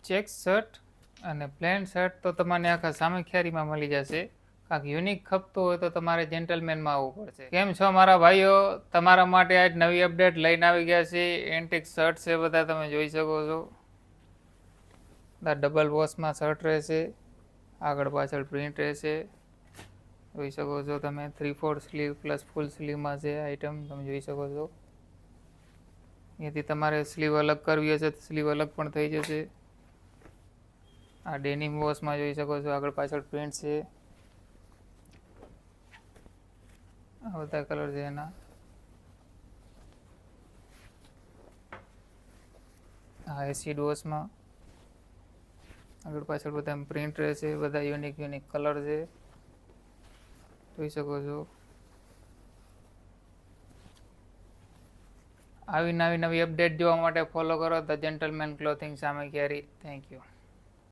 Check shirt અને plane shirt તો તમને આખા સામખિયારીમાં મળી જશે. કાંઈક યુનિક ખપતું હોય તો તમારે જેન્ટલમેનમાં આવવું પડશે. કેમ છો મારા ભાઈઓ? તમારા માટે આજ નવી અપડેટ લઈને આવી ગયા છે. એન્ટિક શર્ટ છે બધા, તમે જોઈ શકો છો. ડબલ વોશમાં શર્ટ રહેશે, આગળ પાછળ પ્રિન્ટ રહેશે. જોઈ શકો છો તમે. 3/4 સ્લીવ પ્લસ ફૂલ સ્લીવમાં છે આઈટમ, તમે જોઈ શકો છો. અહીંયાથી તમારે સ્લીવ અલગ કરવી હશે તો સ્લીવ અલગ પણ થઈ જશે. આ ડેનિમ વોશમાં જોઈ શકો છો, આગળ પાછળ પ્રિન્ટ છે. આ બધા કલર છે એના. આ એસિડ વોશમાં આગળ પાછળ બધા પ્રિન્ટ રહેશે, બધા યુનિક કલર છે, જોઈ શકો છો. આવી નવી અપડેટ જોવા માટે ફોલો કરો the gentleman clothing Samakhiyari. Thank you.